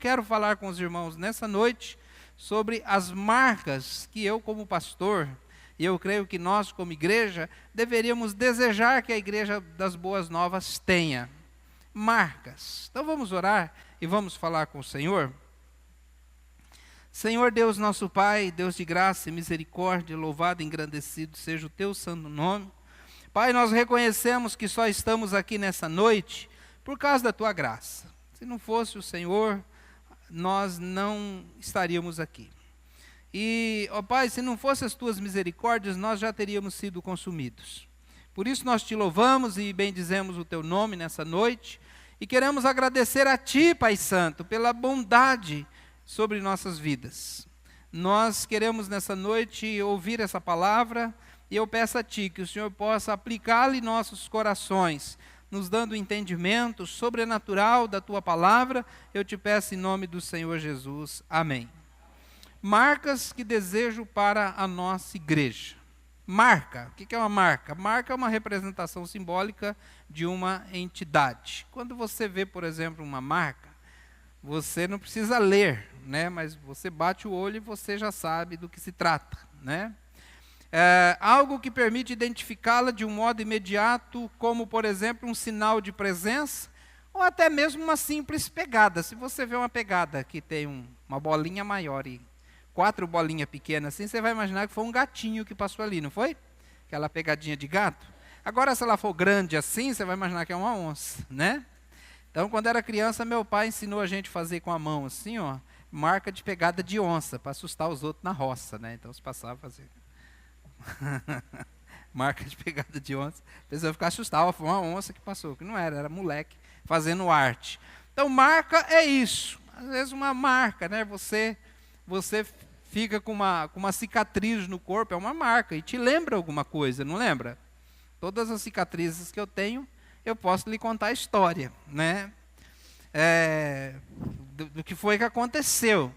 quero falar com os irmãos nessa noite sobre as marcas que eu, como pastor, e eu creio que nós, como igreja, deveríamos desejar que a Igreja das Boas Novas tenha. Marcas. Então vamos orar e vamos falar com o Senhor. Senhor Deus nosso Pai, Deus de graça e misericórdia, louvado e engrandecido seja o teu santo nome. Pai, nós reconhecemos que só estamos aqui nessa noite por causa da tua graça. Se não fosse o Senhor, nós não estaríamos aqui. E, ó Pai, se não fossem as tuas misericórdias, nós já teríamos sido consumidos. Por isso nós te louvamos e bendizemos o teu nome nessa noite. E queremos agradecer a ti, Pai Santo, pela bondade sobre nossas vidas. Nós queremos nessa noite ouvir essa palavra e eu peço a ti que o Senhor possa aplicá-la em nossos corações, nos dando entendimento sobrenatural da tua palavra. Eu te peço em nome do Senhor Jesus. Amém. Marcas que desejo para a nossa igreja. Marca, o que é uma marca? Marca é uma representação simbólica de uma entidade. Quando você vê, por exemplo, uma marca, você não precisa ler, né? Mas você bate o olho e você já sabe do que se trata, né? Algo que permite identificá-la de um modo imediato, como, por exemplo, um sinal de presença, ou até mesmo uma simples pegada. Se você vê uma pegada que tem uma bolinha maior e 4 bolinhas pequenas assim, você vai imaginar que foi um gatinho que passou ali, não foi? Aquela pegadinha de gato. Agora, se ela for grande assim, você vai imaginar que é uma onça, né? Então, quando era criança, meu pai ensinou a gente a fazer com a mão assim, ó, marca de pegada de onça, para assustar os outros na roça, né? Então, se passava a fazer marca de pegada de onça, a pessoa ficava assustada, foi uma onça que passou, que não era moleque fazendo arte. Então, marca é isso. Às vezes uma marca, né? Você fica com uma cicatriz no corpo, é uma marca, e te lembra alguma coisa, não lembra? Todas as cicatrizes que eu tenho, eu posso lhe contar a história, né? Do que foi que aconteceu.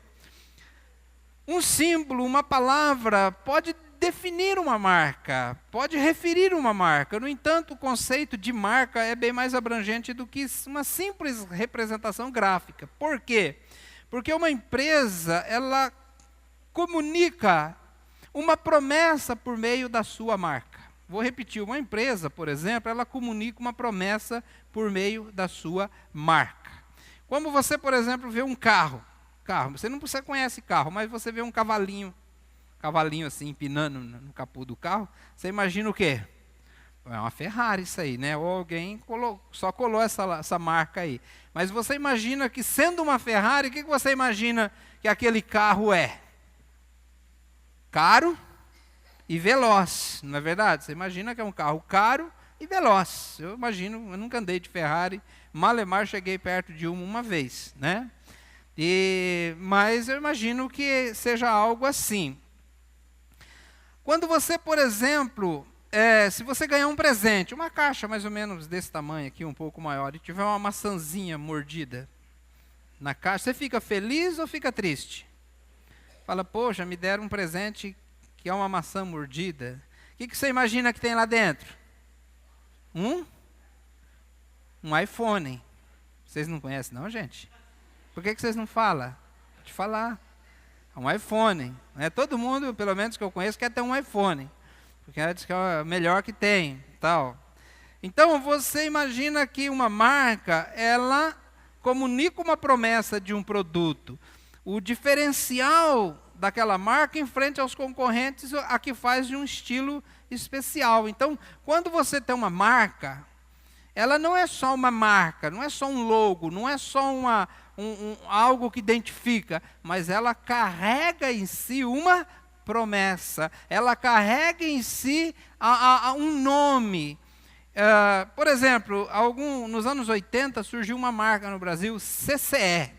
Um símbolo, uma palavra, pode definir uma marca, pode referir uma marca. No entanto, o conceito de marca é bem mais abrangente do que uma simples representação gráfica. Por quê? Porque uma empresa, ela comunica uma promessa por meio da sua marca. Vou repetir, uma empresa, por exemplo, ela comunica uma promessa por meio da sua marca. Como você, por exemplo, vê um carro, você não conhece carro, mas você vê um cavalinho assim, empinando no capô do carro, você imagina o quê? É uma Ferrari isso aí, né? Ou alguém só colou essa marca aí. Mas você imagina que, sendo uma Ferrari, o que você imagina que aquele carro é? Caro e veloz, não é verdade? Você imagina que é um carro caro e veloz. Eu imagino, eu nunca andei de Ferrari, malemar cheguei perto de uma vez, né? Mas eu imagino que seja algo assim. Quando você, por exemplo, se você ganhar um presente, uma caixa mais ou menos desse tamanho aqui, um pouco maior, e tiver uma maçãzinha mordida na caixa, você fica feliz ou fica triste? Fala, poxa, me deram um presente que é uma maçã mordida. O que você imagina que tem lá dentro? Um iPhone. Vocês não conhecem não, gente? Por que vocês não falam? Vou te falar. É um iPhone. Todo mundo, pelo menos que eu conheço, quer ter um iPhone. Porque ela diz que é o melhor que tem. Tal. Então, você imagina que uma marca, ela comunica uma promessa de um produto. O diferencial daquela marca em frente aos concorrentes, a que faz de um estilo especial. Então, quando você tem uma marca, ela não é só uma marca, não é só um logo, não é só algo que identifica, mas ela carrega em si uma promessa, ela carrega em si um nome. Por exemplo, nos anos 80 surgiu uma marca no Brasil, CCE.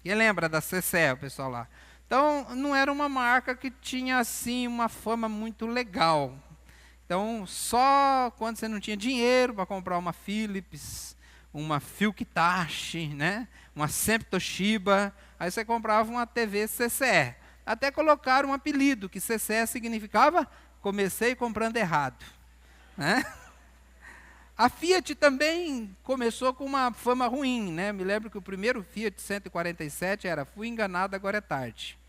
Quem lembra da CCE, o pessoal lá? Então, não era uma marca que tinha assim uma fama muito legal. Então, só quando você não tinha dinheiro para comprar uma Philips, uma Filkitachi, né? Uma Sempre Toshiba, aí você comprava uma TV CCE. Até colocaram um apelido, que CCE significava comecei comprando errado, né? A Fiat também começou com uma fama ruim, né? Me lembro que o primeiro Fiat 147 era "fui enganado, agora é tarde".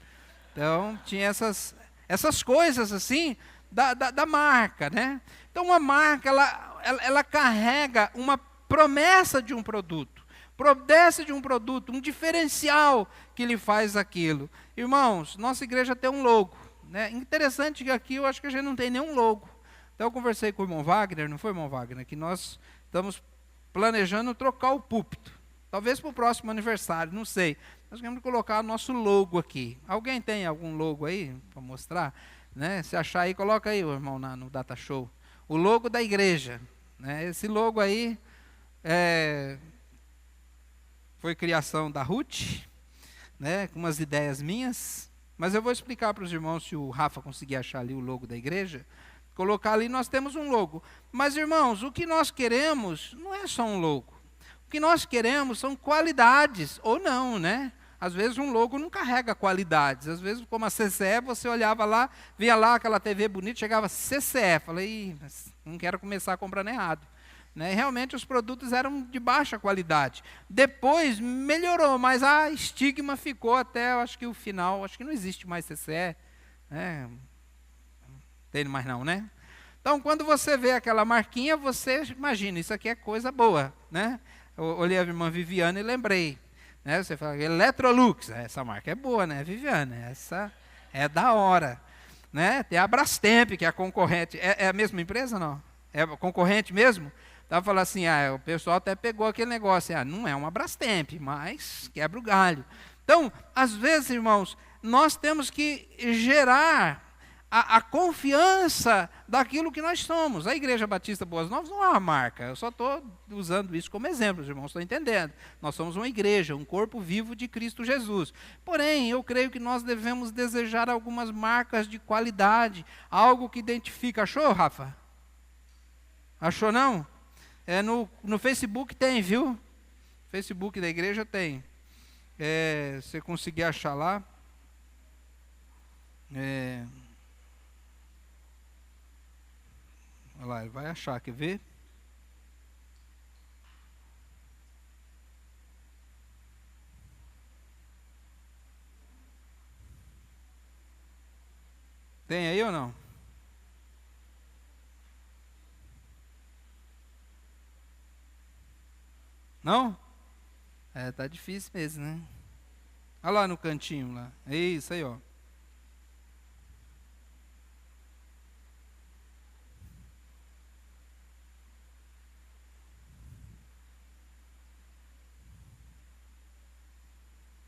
Então, tinha essas coisas assim da marca, né? Então, uma marca, ela carrega uma promessa de um produto. Promessa de um produto, um diferencial que lhe faz aquilo. Irmãos, nossa igreja tem um logo, né? Interessante que aqui eu acho que a gente não tem nenhum logo. Então eu conversei com o irmão Wagner, não foi, irmão Wagner, que nós estamos planejando trocar o púlpito. Talvez para o próximo aniversário, não sei. Nós queremos colocar o nosso logo aqui. Alguém tem algum logo aí para mostrar? Né? Se achar aí, coloca aí, irmão, no Data Show. O logo da igreja. Né? Esse logo aí foi criação da Ruth, né? Com umas ideias minhas. Mas eu vou explicar para os irmãos, se o Rafa conseguir achar ali o logo da igreja. Colocar ali, nós temos um logo. Mas, irmãos, o que nós queremos não é só um logo. O que nós queremos são qualidades, ou não, né? Às vezes um logo não carrega qualidades. Às vezes, como a CCE, você olhava lá, via lá aquela TV bonita, chegava CCE. Falei, não quero começar comprando errado. Né? Realmente os produtos eram de baixa qualidade. Depois melhorou, mas a estigma ficou até, eu acho que o final, acho que não existe mais CCE. Né? Tem mais não, né? Então, quando você vê aquela marquinha, você imagina, isso aqui é coisa boa, né? Eu olhei a irmã Viviane e lembrei, né? Você fala, Electrolux, essa marca é boa, né, Viviane? Essa é da hora, né? Tem a Brastemp, que é a concorrente, é a mesma empresa, não? É a concorrente mesmo? Então, falando assim, o pessoal até pegou aquele negócio, não é uma Brastemp, mas quebra o galho. Então, às vezes, irmãos, nós temos que gerar a confiança daquilo que nós somos. A Igreja Batista Boas Novas não é uma marca, eu só estou usando isso como exemplo, os irmãos estão entendendo. Nós somos uma igreja, um corpo vivo de Cristo Jesus. Porém, eu creio que nós devemos desejar algumas marcas de qualidade, algo que identifica. Achou, Rafa? Achou não? No Facebook tem, viu? Facebook da igreja tem. Se você conseguir achar lá. Olha lá, ele vai achar, quer ver? Tem aí ou não? Não? Tá difícil mesmo, né? Olha lá no cantinho lá. É isso aí, ó.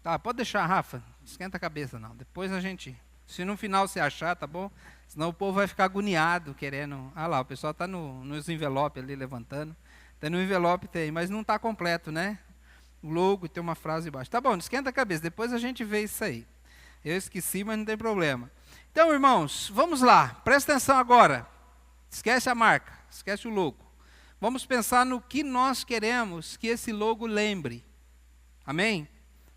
Tá, pode deixar, Rafa. Não esquenta a cabeça, não. Depois a gente... Se no final você achar, tá bom? Senão o povo vai ficar agoniado, querendo... Ah lá, o pessoal está nos envelopes ali, levantando. Tem no envelope, tem, mas não está completo, né? O logo tem uma frase embaixo. Tá bom, não esquenta a cabeça. Depois a gente vê isso aí. Eu esqueci, mas não tem problema. Então, irmãos, vamos lá. Presta atenção agora. Esquece a marca, esquece o logo. Vamos pensar no que nós queremos que esse logo lembre. Amém?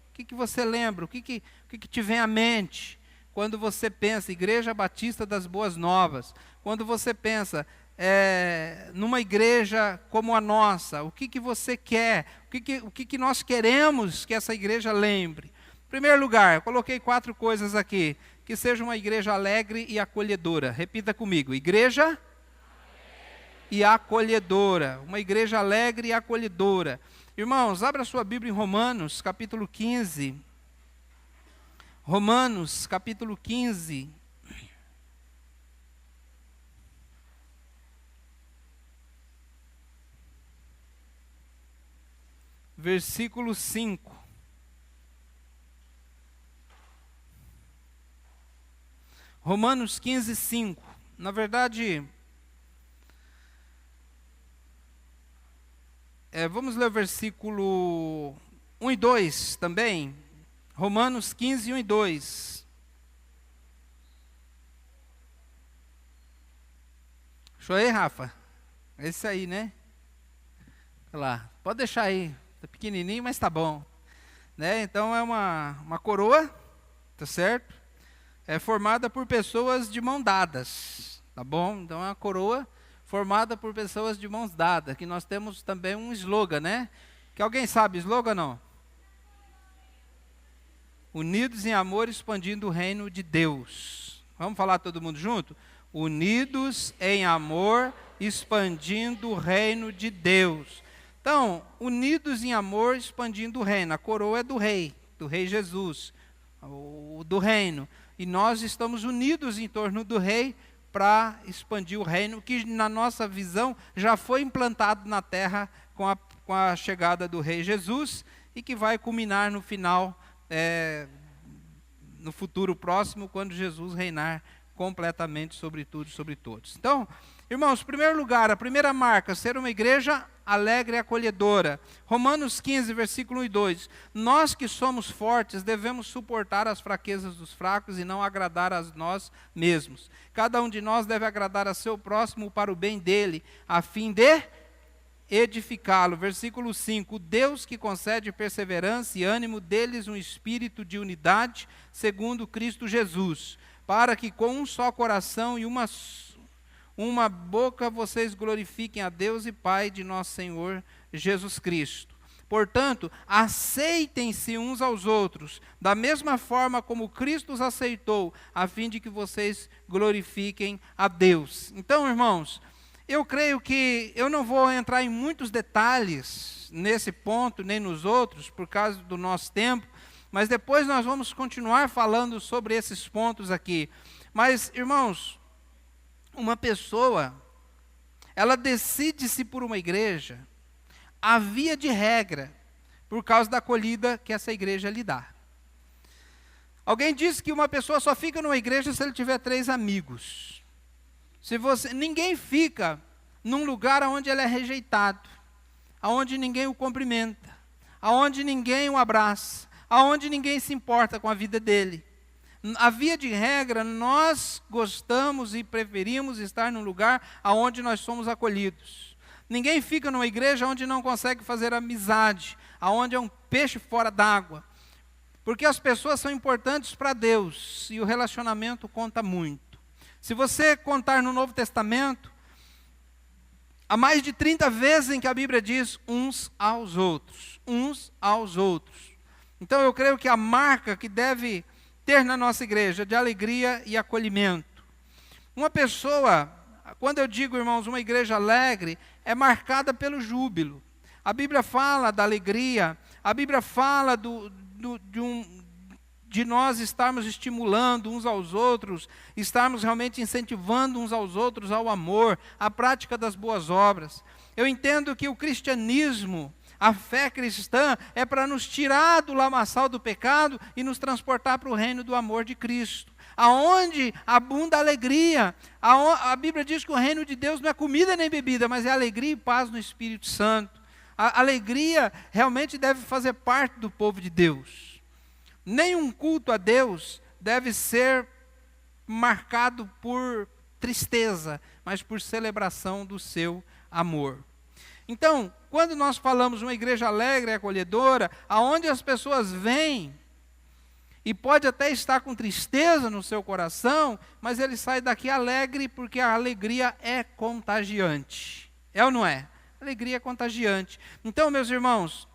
O que você lembra? O que te vem à mente quando você pensa Igreja Batista das Boas Novas? Quando você pensa numa igreja como a nossa, o que você quer? O que nós queremos que essa igreja lembre? Em primeiro lugar, eu coloquei 4 coisas aqui. Que seja uma igreja alegre e acolhedora. Repita comigo. Igreja e acolhedora. Uma igreja alegre e acolhedora. Irmãos, abra sua Bíblia em Romanos, capítulo 15. Romanos, capítulo 15. Versículo 5. Romanos 15, 5. Na verdade... vamos ler o versículo 1 e 2 também. Romanos 15, 1 e 2. Achou aí, Rafa? Esse aí, né? Olha lá. Pode deixar aí. Está pequenininho, mas está bom. Né? Então é uma coroa, tá certo? É formada por pessoas de mão dadas. Tá bom? Então é uma coroa formada por pessoas de mãos dadas, que nós temos também um slogan, né? Que alguém sabe slogan, não? Unidos em amor, expandindo o reino de Deus. Vamos falar todo mundo junto? Unidos em amor, expandindo o reino de Deus. Então, unidos em amor, expandindo o reino. A coroa é do rei Jesus, do reino. E nós estamos unidos em torno do rei para expandir o reino, que na nossa visão já foi implantado na terra com a chegada do rei Jesus, e que vai culminar no final, no futuro próximo, quando Jesus reinar completamente sobre tudo e sobre todos. Então, irmãos, em primeiro lugar, a primeira marca, ser uma igreja alegre e acolhedora. Romanos 15, versículo 1 e 2. Nós que somos fortes devemos suportar as fraquezas dos fracos e não agradar a nós mesmos. Cada um de nós deve agradar a seu próximo para o bem dele, a fim de edificá-lo. Versículo 5. O Deus que concede perseverança e ânimo, deles um espírito de unidade, segundo Cristo Jesus, para que com um só coração e uma boca vocês glorifiquem a Deus e Pai de nosso Senhor Jesus Cristo. Portanto, aceitem-se uns aos outros, da mesma forma como Cristo os aceitou, a fim de que vocês glorifiquem a Deus. Então, irmãos, eu creio que eu não vou entrar em muitos detalhes nesse ponto, nem nos outros, por causa do nosso tempo, mas depois nós vamos continuar falando sobre esses pontos aqui. Mas, irmãos, uma pessoa, ela decide-se por uma igreja, a via de regra, por causa da acolhida que essa igreja lhe dá. Alguém disse que uma pessoa só fica numa igreja se ele tiver 3 amigos. Ninguém fica num lugar onde ele é rejeitado, onde ninguém o cumprimenta, onde ninguém o abraça, onde ninguém se importa com a vida dele. A via de regra, nós gostamos e preferimos estar num lugar onde nós somos acolhidos. Ninguém fica numa igreja onde não consegue fazer amizade, onde é um peixe fora d'água. Porque as pessoas são importantes para Deus e o relacionamento conta muito. Se você contar no Novo Testamento, há mais de 30 vezes em que a Bíblia diz uns aos outros. Então eu creio que a marca que deve ter na nossa igreja de alegria e acolhimento. Uma pessoa, quando eu digo, irmãos, uma igreja alegre, é marcada pelo júbilo. A Bíblia fala da alegria, a Bíblia fala de nós estarmos estimulando uns aos outros, estarmos realmente incentivando uns aos outros ao amor, à prática das boas obras. Eu entendo que o cristianismo, a fé cristã, é para nos tirar do lamaçal do pecado e nos transportar para o reino do amor de Cristo, aonde abunda a alegria. A Bíblia diz que o reino de Deus não é comida nem bebida, mas é alegria e paz no Espírito Santo. A alegria realmente deve fazer parte do povo de Deus. Nenhum culto a Deus deve ser marcado por tristeza, mas por celebração do seu amor. Então, quando nós falamos uma igreja alegre e acolhedora, aonde as pessoas vêm, e pode até estar com tristeza no seu coração, mas ele sai daqui alegre, porque a alegria é contagiante. É ou não é? A alegria é contagiante. Então, meus irmãos,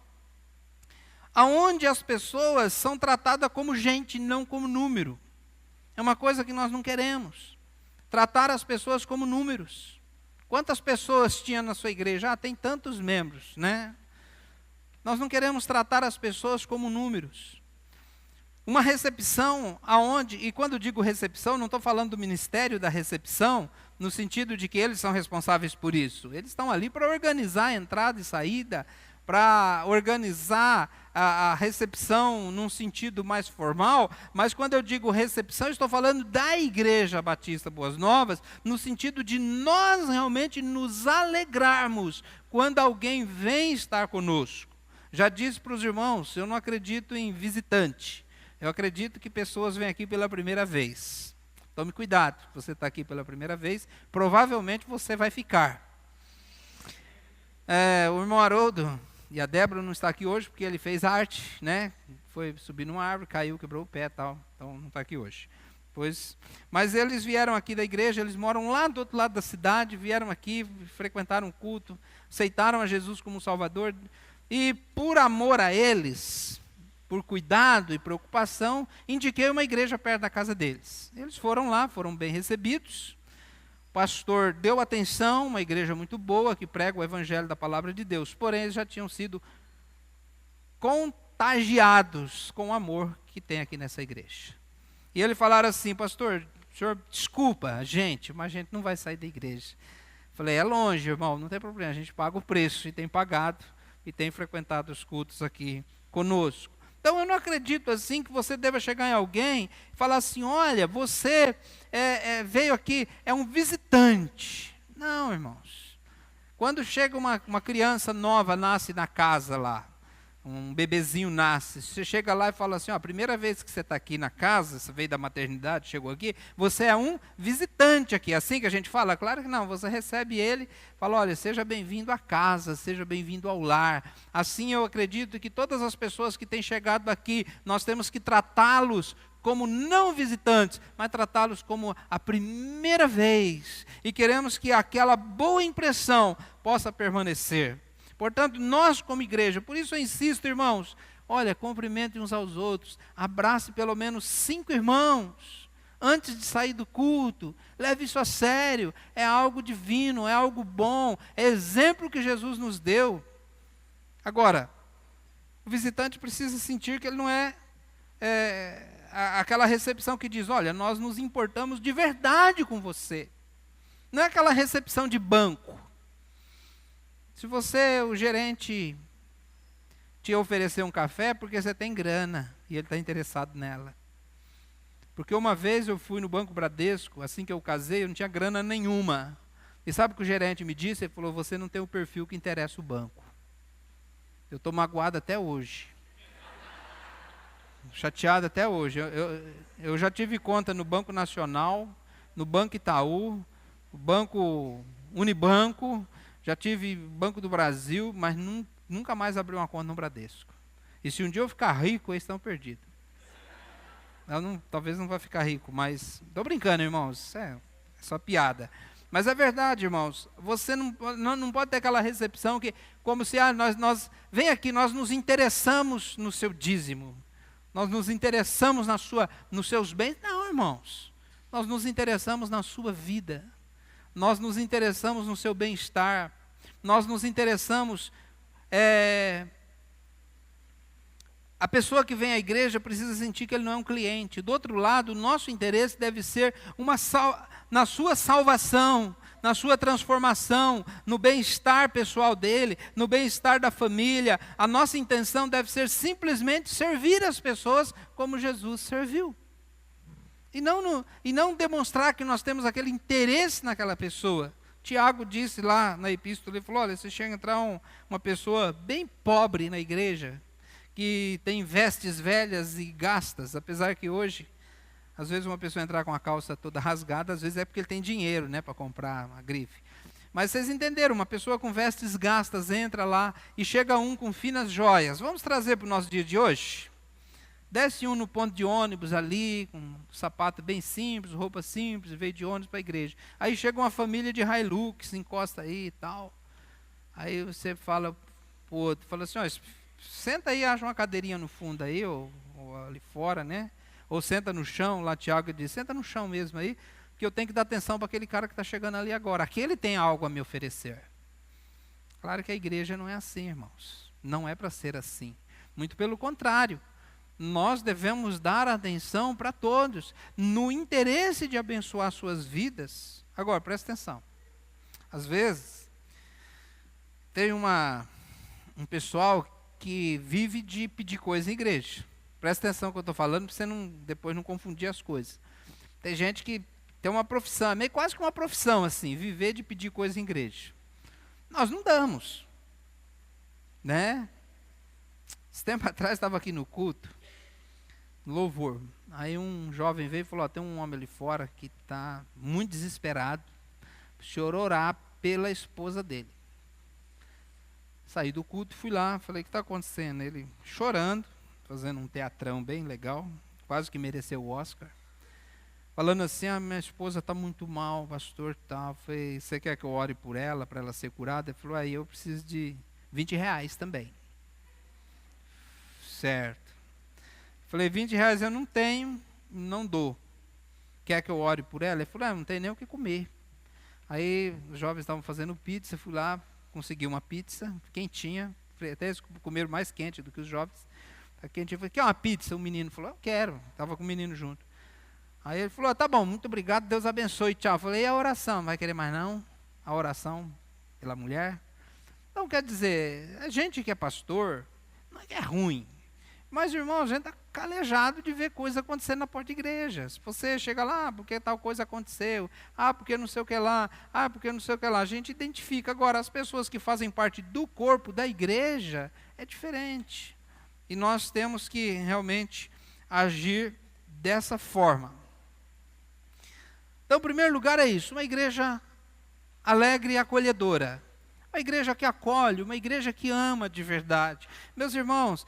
aonde as pessoas são tratadas como gente, não como número. É uma coisa que nós não queremos. Tratar as pessoas como números. Quantas pessoas tinha na sua igreja? Tem tantos membros, né? Nós não queremos tratar as pessoas como números. Uma recepção aonde, e quando digo recepção, não estou falando do ministério da recepção, no sentido de que eles são responsáveis por isso. Eles estão ali para organizar a entrada e saída, para organizar a recepção num sentido mais formal, mas quando eu digo recepção, estou falando da Igreja Batista Boas Novas, no sentido de nós realmente nos alegrarmos quando alguém vem estar conosco. Já disse para os irmãos, eu não acredito em visitante, eu acredito que pessoas vêm aqui pela primeira vez. Tome cuidado, você está aqui pela primeira vez, provavelmente você vai ficar. O irmão Haroldo e a Débora não está aqui hoje porque ele fez arte, né? Foi subir numa árvore, caiu, quebrou o pé e tal, então não está aqui hoje. Pois, mas eles vieram aqui da igreja, eles moram lá do outro lado da cidade, vieram aqui, frequentaram o culto, aceitaram a Jesus como Salvador, e por amor a eles, por cuidado e preocupação, indiquei uma igreja perto da casa deles. Eles foram lá, foram bem recebidos, o pastor deu atenção, uma igreja muito boa, que prega o evangelho da palavra de Deus, porém eles já tinham sido contagiados com o amor que tem aqui nessa igreja. E eles falaram assim: pastor, o senhor desculpa a gente, mas a gente não vai sair da igreja. Falei: é longe, irmão, não tem problema, a gente paga o preço, e tem pagado, e tem frequentado os cultos aqui conosco. Então eu não acredito assim que você deva chegar em alguém e falar assim: olha, você veio aqui, é um visitante. Não, irmãos. Quando chega uma criança nova, nasce na casa lá, um bebezinho nasce, você chega lá e fala assim: ó, a primeira vez que você está aqui na casa, você veio da maternidade, chegou aqui, você é um visitante aqui, é assim que a gente fala? Claro que não, você recebe ele, fala: olha, seja bem-vindo à casa, seja bem-vindo ao lar. Assim eu acredito que todas as pessoas que têm chegado aqui, nós temos que tratá-los como não visitantes, mas tratá-los como a primeira vez, e queremos que aquela boa impressão possa permanecer. Portanto, nós como igreja, por isso eu insisto, irmãos, olha, cumprimentem uns aos outros, abrace pelo menos 5 irmãos, antes de sair do culto, leve isso a sério, é algo divino, é algo bom, é exemplo que Jesus nos deu. Agora, o visitante precisa sentir que ele não é aquela recepção que diz: olha, nós nos importamos de verdade com você, não é aquela recepção de banco. Se você, o gerente, te oferecer um café, é porque você tem grana e ele está interessado nela. Porque uma vez eu fui no Banco Bradesco, assim que eu casei, eu não tinha grana nenhuma. E sabe o que o gerente me disse? Ele falou: você não tem o perfil que interessa o banco. Eu estou magoado até hoje. Chateado até hoje. Eu já tive conta no Banco Nacional, no Banco Itaú, no Banco Unibanco, já tive Banco do Brasil, mas nunca mais abri uma conta no Bradesco. E se um dia eu ficar rico, eles estão perdidos. Talvez não vá ficar rico, mas estou brincando, irmãos, isso é só piada. Mas é verdade, irmãos, você não pode ter aquela recepção que, como se nós vem aqui, nós nos interessamos no seu dízimo, nós nos interessamos nos seus bens. Não, irmãos, nós nos interessamos na sua vida, nós nos interessamos no seu bem-estar, nós nos interessamos. A pessoa que vem à igreja precisa sentir que ele não é um cliente. Do outro lado, o nosso interesse deve ser na sua salvação, na sua transformação, no bem-estar pessoal dele, no bem-estar da família. A nossa intenção deve ser simplesmente servir as pessoas como Jesus serviu. E não demonstrar que nós temos aquele interesse naquela pessoa. Tiago disse lá na epístola, ele falou: olha, se chega a entrar uma pessoa bem pobre na igreja, que tem vestes velhas e gastas, apesar que hoje, às vezes uma pessoa entrar com a calça toda rasgada, às vezes é porque ele tem dinheiro, né, para comprar uma grife. Mas vocês entenderam, uma pessoa com vestes gastas entra lá e chega um com finas joias. Vamos trazer para o nosso dia de hoje? Desce um no ponto de ônibus ali, com um sapato bem simples, roupa simples, veio de ônibus para a igreja. Aí chega uma família de Hilux, encosta aí e tal. Aí você fala para o outro, fala assim: ó, senta aí, acha uma cadeirinha no fundo aí, ou ali fora, né? Ou senta no chão, lá Tiago diz: senta no chão mesmo aí, que eu tenho que dar atenção para aquele cara que está chegando ali agora. Aquele tem algo a me oferecer. Claro que a igreja não é assim, irmãos. Não é para ser assim. Muito pelo contrário. Nós devemos dar atenção para todos, no interesse de abençoar suas vidas. Agora, presta atenção. Às vezes, tem um pessoal que vive de pedir coisa em igreja. Presta atenção no que eu estou falando, para você depois não confundir as coisas. Tem gente que tem uma profissão, é meio quase que uma profissão assim, viver de pedir coisa em igreja. Nós não damos, né? Esse tempo atrás estava aqui no culto, louvor. Aí um jovem veio e falou: tem um homem ali fora que está muito desesperado, para o senhor orar pela esposa dele. Saí do culto, fui lá, falei: o que está acontecendo? Ele chorando, fazendo um teatrão bem legal, quase que mereceu o Oscar. falando assim, minha esposa está muito mal, pastor, tal. Falei, você quer que eu ore por ela, para ela ser curada? Ele falou, aí eu preciso de R$20 também. Certo. Falei, R$20 eu não tenho, não dou. Quer que eu ore por ela? Ele falou, não tem nem o que comer. Aí os jovens estavam fazendo pizza, fui lá, consegui uma pizza quentinha, até eles comeram mais quente do que os jovens. Tá quentinha, eu falei, quer uma pizza? O menino falou, eu quero, estava com o menino junto. Aí ele falou, tá bom, muito obrigado, Deus abençoe, tchau. Eu falei, e a oração? Não vai querer mais não? A oração pela mulher? Então, quer dizer, a gente que é pastor, não é que é ruim. Mas, irmão, a gente está calejado de ver coisa acontecendo na porta da igreja. Se você chega lá, porque tal coisa aconteceu, porque não sei o que lá, porque não sei o que lá. A gente identifica. Agora, as pessoas que fazem parte do corpo da igreja, é diferente. E nós temos que realmente agir dessa forma. Então, em primeiro lugar é isso, uma igreja alegre e acolhedora. Uma igreja que acolhe, uma igreja que ama de verdade. Meus irmãos,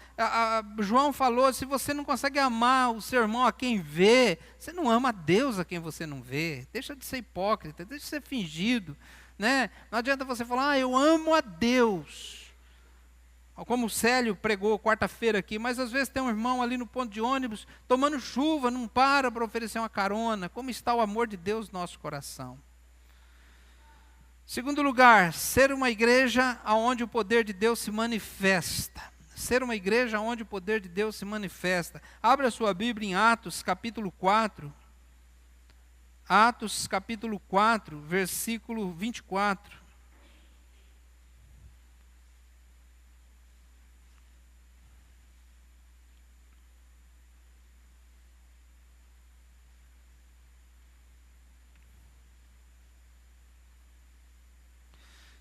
João falou, se você não consegue amar o seu irmão a quem vê, você não ama a Deus a quem você não vê. Deixa de ser hipócrita, deixa de ser fingido. Né? Não adianta você falar, eu amo a Deus. Como o Célio pregou quarta-feira aqui, mas às vezes tem um irmão ali no ponto de ônibus, tomando chuva, não para oferecer uma carona. Como está o amor de Deus no nosso coração? Segundo lugar, ser uma igreja onde o poder de Deus se manifesta. Ser uma igreja onde o poder de Deus se manifesta. Abra a sua Bíblia em Atos, capítulo 4. Atos, capítulo 4, versículo 24.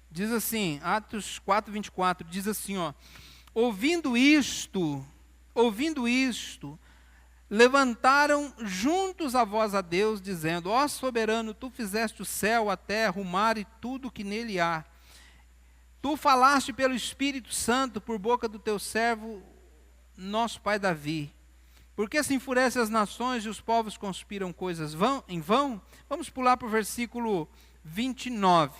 Diz assim, Atos 4, 24, diz assim, ouvindo isto, levantaram juntos a voz a Deus, dizendo, ó soberano, tu fizeste o céu, a terra, o mar e tudo que nele há. Tu falaste pelo Espírito Santo, por boca do teu servo, nosso pai Davi. Por que se enfurecem as nações e os povos conspiram coisas em vão? Vamos pular para o versículo 29.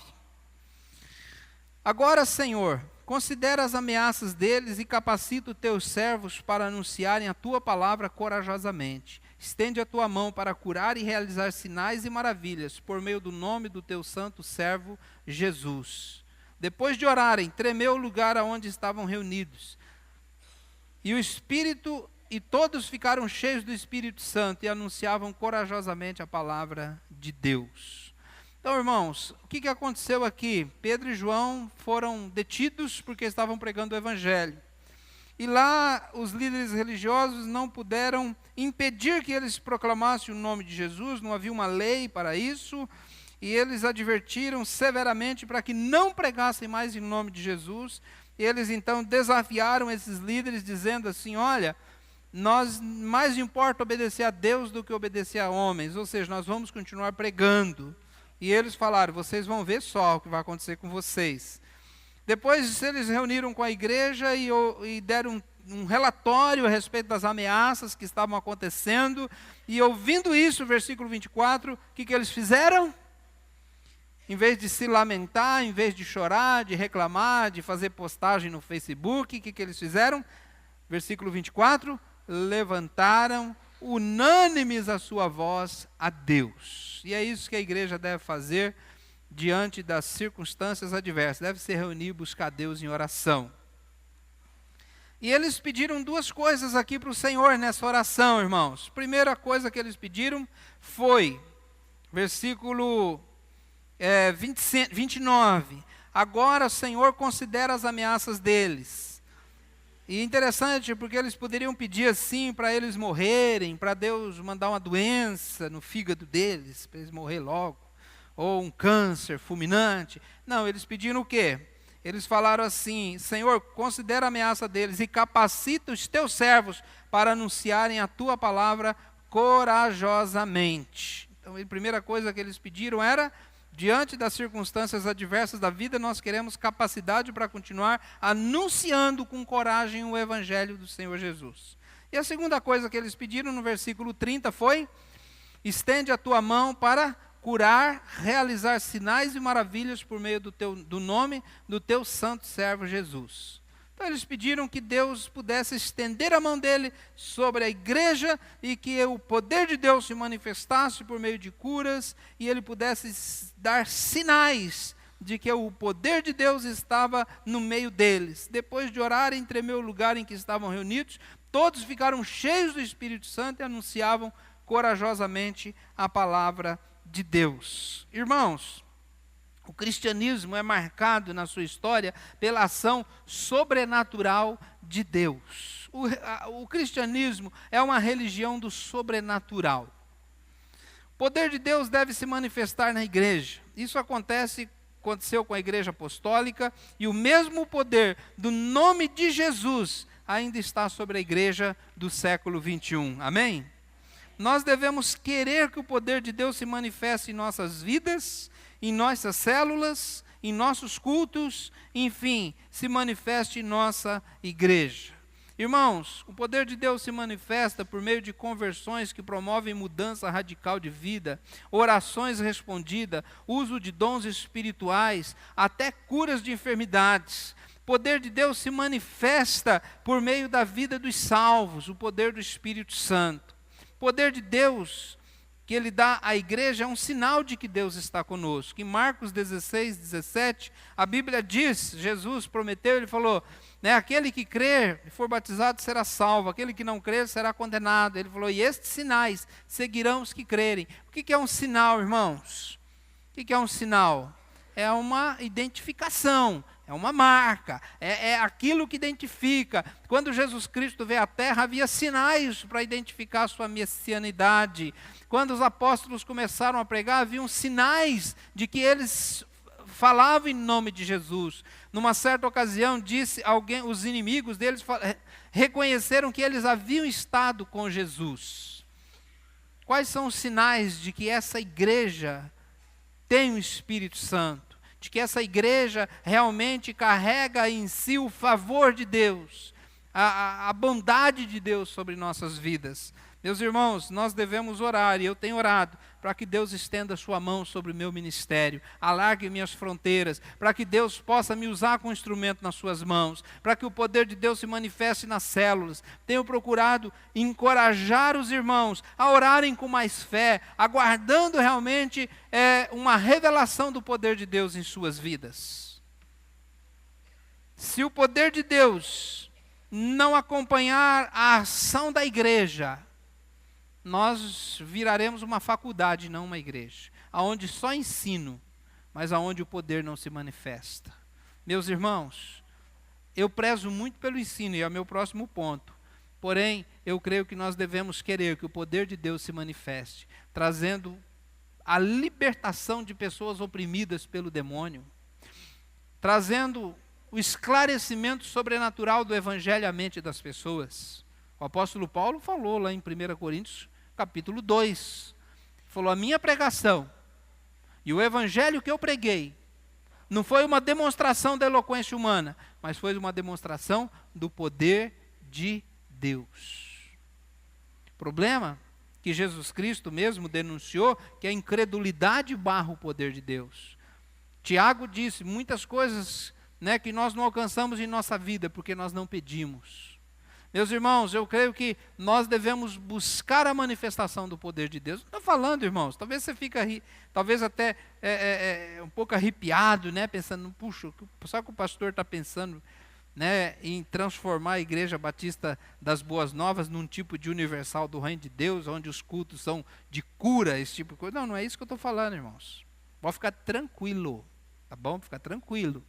Agora, Senhor, considera as ameaças deles e capacita os teus servos para anunciarem a tua palavra corajosamente. Estende a tua mão para curar e realizar sinais e maravilhas por meio do nome do teu santo servo Jesus. Depois de orarem, tremeu o lugar aonde estavam reunidos. E todos ficaram cheios do Espírito Santo e anunciavam corajosamente a palavra de Deus. Então, irmãos, o que aconteceu aqui? Pedro e João foram detidos porque estavam pregando o Evangelho. E lá os líderes religiosos não puderam impedir que eles proclamassem o nome de Jesus, não havia uma lei para isso, e eles advertiram severamente para que não pregassem mais em nome de Jesus. E eles então desafiaram esses líderes dizendo assim, olha, nós mais importa obedecer a Deus do que obedecer a homens, ou seja, nós vamos continuar pregando. E eles falaram, vocês vão ver só o que vai acontecer com vocês. Depois eles reuniram com a igreja e deram um relatório a respeito das ameaças que estavam acontecendo. E ouvindo isso, versículo 24, o que eles fizeram? Em vez de se lamentar, em vez de chorar, de reclamar, de fazer postagem no Facebook, o que eles fizeram? Versículo 24, levantaram unânimes a sua voz a Deus. E é isso que a igreja deve fazer diante das circunstâncias adversas. Deve se reunir e buscar Deus em oração. E eles pediram duas coisas aqui para o Senhor nessa oração, irmãos. Primeira coisa que eles pediram foi, versículo 29. Agora, Senhor, considera as ameaças deles. E interessante, porque eles poderiam pedir assim para eles morrerem, para Deus mandar uma doença no fígado deles, para eles morrer logo, ou um câncer fulminante. Não, eles pediram o quê? Eles falaram assim, Senhor, considera a ameaça deles e capacita os teus servos para anunciarem a tua palavra corajosamente. Então, a primeira coisa que eles pediram era, diante das circunstâncias adversas da vida, nós queremos capacidade para continuar anunciando com coragem o Evangelho do Senhor Jesus. E a segunda coisa que eles pediram no versículo 30 foi, Estende a tua mão para curar, realizar sinais e maravilhas por meio do nome do teu santo servo Jesus. Então eles pediram que Deus pudesse estender a mão dele sobre a igreja e que o poder de Deus se manifestasse por meio de curas e ele pudesse dar sinais de que o poder de Deus estava no meio deles. Depois de orarem, tremeu o lugar em que estavam reunidos, todos ficaram cheios do Espírito Santo e anunciavam corajosamente a palavra de Deus. Irmãos, o cristianismo é marcado na sua história pela ação sobrenatural de Deus. O cristianismo é uma religião do sobrenatural. O poder de Deus deve se manifestar na igreja. Isso aconteceu com a igreja apostólica e o mesmo poder do nome de Jesus ainda está sobre a igreja do século 21. Amém? Nós devemos querer que o poder de Deus se manifeste em nossas vidas, em nossas células, em nossos cultos, enfim, se manifeste em nossa igreja. Irmãos, o poder de Deus se manifesta por meio de conversões que promovem mudança radical de vida, orações respondidas, uso de dons espirituais, até curas de enfermidades. O poder de Deus se manifesta por meio da vida dos salvos, o poder do Espírito Santo. O poder de Deus que ele dá à igreja é um sinal de que Deus está conosco. Em Marcos 16, 17, a Bíblia diz, Jesus prometeu, ele falou, aquele que crer e for batizado será salvo, aquele que não crer será condenado. Ele falou, e estes sinais seguirão os que crerem. O que é um sinal, irmãos? O que é um sinal? É uma identificação, é uma marca, é aquilo que identifica. Quando Jesus Cristo veio à terra, havia sinais para identificar a sua messianidade. Quando os apóstolos começaram a pregar, haviam sinais de que eles falavam em nome de Jesus. Numa certa ocasião, os inimigos deles reconheceram que eles haviam estado com Jesus. Quais são os sinais de que essa igreja tem o Espírito Santo? De que essa igreja realmente carrega em si o favor de Deus, a bondade de Deus sobre nossas vidas? Meus irmãos, nós devemos orar, e eu tenho orado, para que Deus estenda a sua mão sobre o meu ministério, alargue minhas fronteiras, para que Deus possa me usar como instrumento nas suas mãos, para que o poder de Deus se manifeste nas células. Tenho procurado encorajar os irmãos a orarem com mais fé, aguardando realmente uma revelação do poder de Deus em suas vidas. Se o poder de Deus não acompanhar a ação da igreja, nós viraremos uma faculdade, não uma igreja, aonde só ensino, mas aonde o poder não se manifesta. Meus irmãos, eu prezo muito pelo ensino, e é o meu próximo ponto. Porém, eu creio que nós devemos querer que o poder de Deus se manifeste, trazendo a libertação de pessoas oprimidas pelo demônio, trazendo o esclarecimento sobrenatural do evangelho à mente das pessoas. O apóstolo Paulo falou lá em 1 Coríntios, capítulo 2, falou, a minha pregação e o evangelho que eu preguei não foi uma demonstração da eloquência humana, mas foi uma demonstração do poder de Deus. O problema que Jesus Cristo mesmo denunciou, que a incredulidade barra o poder de Deus. Tiago disse muitas coisas que nós não alcançamos em nossa vida, porque nós não pedimos. Meus irmãos, eu creio que nós devemos buscar a manifestação do poder de Deus. Não estou falando, irmãos, talvez você fique, talvez até um pouco arrepiado, pensando, puxa, só que o pastor está pensando em transformar a Igreja Batista das Boas Novas num tipo de universal do Reino de Deus, onde os cultos são de cura, esse tipo de coisa. Não é isso que eu estou falando, irmãos. Pode ficar tranquilo, tá bom? Fica tranquilo.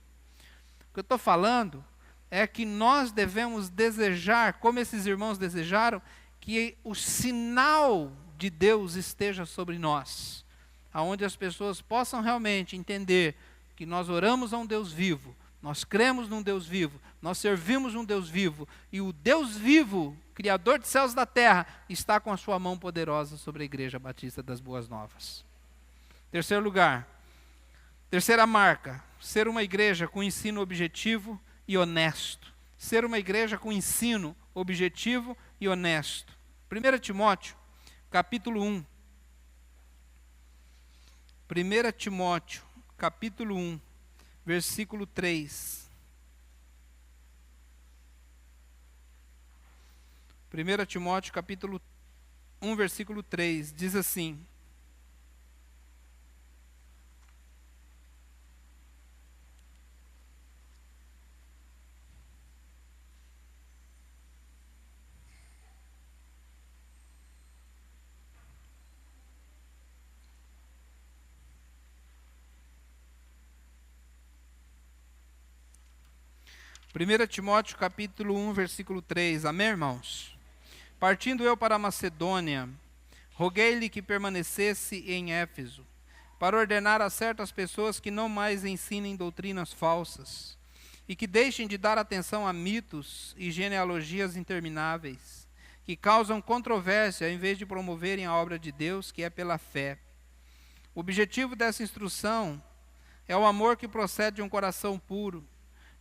O que eu estou falando é que nós devemos desejar, como esses irmãos desejaram, que o sinal de Deus esteja sobre nós, aonde as pessoas possam realmente entender que nós oramos a um Deus vivo, nós cremos num Deus vivo, nós servimos um Deus vivo, e o Deus vivo, Criador dos céus e da terra, está com a sua mão poderosa sobre a Igreja Batista das Boas Novas. Terceiro lugar, terceira marca, ser uma igreja com ensino objetivo e honesto. Ser uma igreja com ensino objetivo e honesto. 1 Timóteo, capítulo 1, 1 Timóteo, capítulo 1, versículo 3. 1 Timóteo, capítulo 1, versículo 3, diz assim: Primeira Timóteo capítulo 1, versículo 3, amém, irmãos? Partindo eu para a Macedônia, roguei-lhe que permanecesse em Éfeso, para ordenar a certas pessoas que não mais ensinem doutrinas falsas, e que deixem de dar atenção a mitos e genealogias intermináveis, que causam controvérsia em vez de promoverem a obra de Deus, que é pela fé. O objetivo dessa instrução é o amor que procede de um coração puro,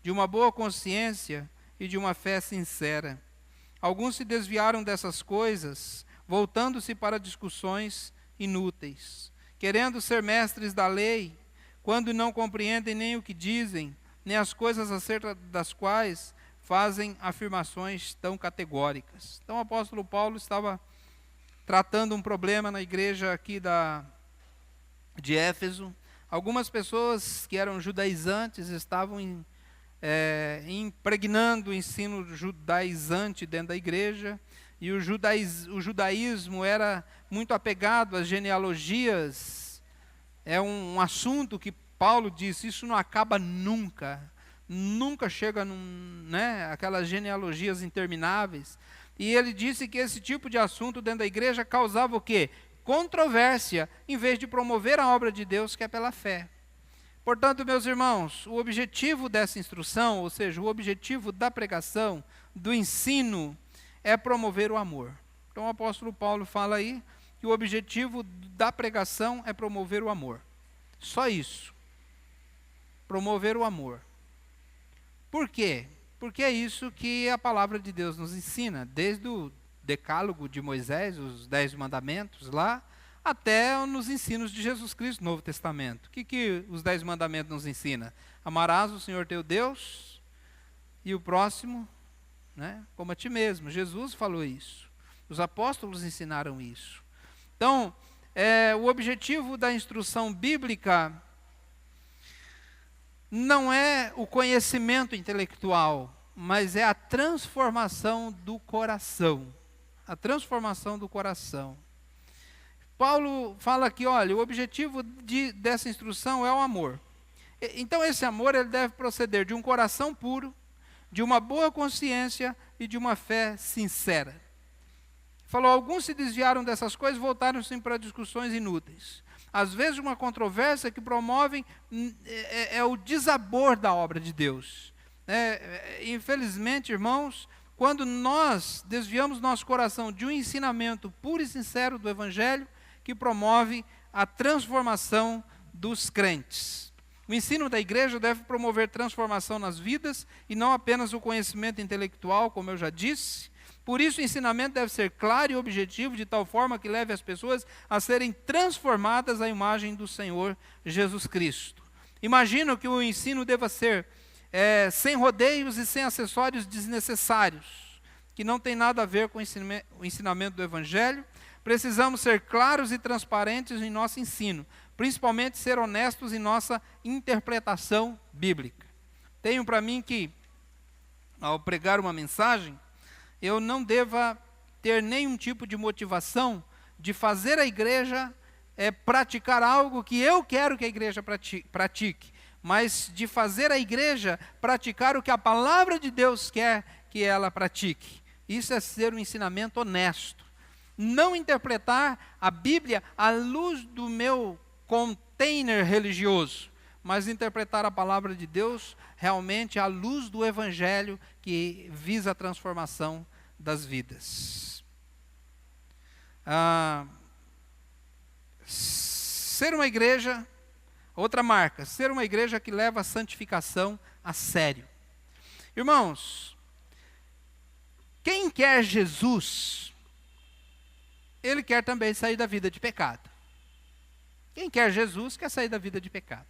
de uma boa consciência e de uma fé sincera. Alguns se desviaram dessas coisas, voltando-se para discussões inúteis, querendo ser mestres da lei, quando não compreendem nem o que dizem, nem as coisas acerca das quais fazem afirmações tão categóricas. Então o apóstolo Paulo estava tratando um problema na igreja aqui de Éfeso. Algumas pessoas que eram judaizantes estavam impregnando o ensino judaizante dentro da igreja, e o judaísmo era muito apegado às genealogias. É um assunto que Paulo disse, isso não acaba nunca chega aquelas genealogias intermináveis, e ele disse que esse tipo de assunto dentro da igreja causava o quê? Controvérsia, em vez de promover a obra de Deus, que é pela fé. Portanto, meus irmãos, o objetivo dessa instrução, ou seja, o objetivo da pregação, do ensino, é promover o amor. Então o apóstolo Paulo fala aí que o objetivo da pregação é promover o amor. Só isso. Promover o amor. Por quê? Porque é isso que a palavra de Deus nos ensina, desde o decálogo de Moisés, os 10 mandamentos lá, até nos ensinos de Jesus Cristo no Novo Testamento. O que os 10 mandamentos nos ensinam? Amarás o Senhor teu Deus e o próximo, como a ti mesmo. Jesus falou isso. Os apóstolos ensinaram isso. Então, o objetivo da instrução bíblica não é o conhecimento intelectual, mas é a transformação do coração. A transformação do coração. Paulo fala aqui, olha, o objetivo dessa instrução é o amor. Então esse amor ele deve proceder de um coração puro, de uma boa consciência e de uma fé sincera. Falou, alguns se desviaram dessas coisas e voltaram-se para discussões inúteis. Às vezes uma controvérsia que promovem é o desabor da obra de Deus. Infelizmente, irmãos, quando nós desviamos nosso coração de um ensinamento puro e sincero do Evangelho, que promove a transformação dos crentes. O ensino da igreja deve promover transformação nas vidas e não apenas o conhecimento intelectual, como eu já disse. Por isso o ensinamento deve ser claro e objetivo, de tal forma que leve as pessoas a serem transformadas à imagem do Senhor Jesus Cristo. Imagino que o ensino deva ser sem rodeios e sem acessórios desnecessários, que não tem nada a ver com o ensinamento do Evangelho. Precisamos ser claros e transparentes em nosso ensino, principalmente ser honestos em nossa interpretação bíblica. Tenho para mim que, ao pregar uma mensagem, eu não deva ter nenhum tipo de motivação de fazer a igreja praticar algo que eu quero que a igreja pratique, mas de fazer a igreja praticar o que a palavra de Deus quer que ela pratique. Isso é ser um ensinamento honesto. Não interpretar a Bíblia à luz do meu container religioso, mas interpretar a palavra de Deus realmente à luz do Evangelho que visa a transformação das vidas. Ser uma igreja, outra marca, ser uma igreja que leva a santificação a sério. Irmãos, quem quer Jesus, ele quer também sair da vida de pecado. Quem quer Jesus quer sair da vida de pecado.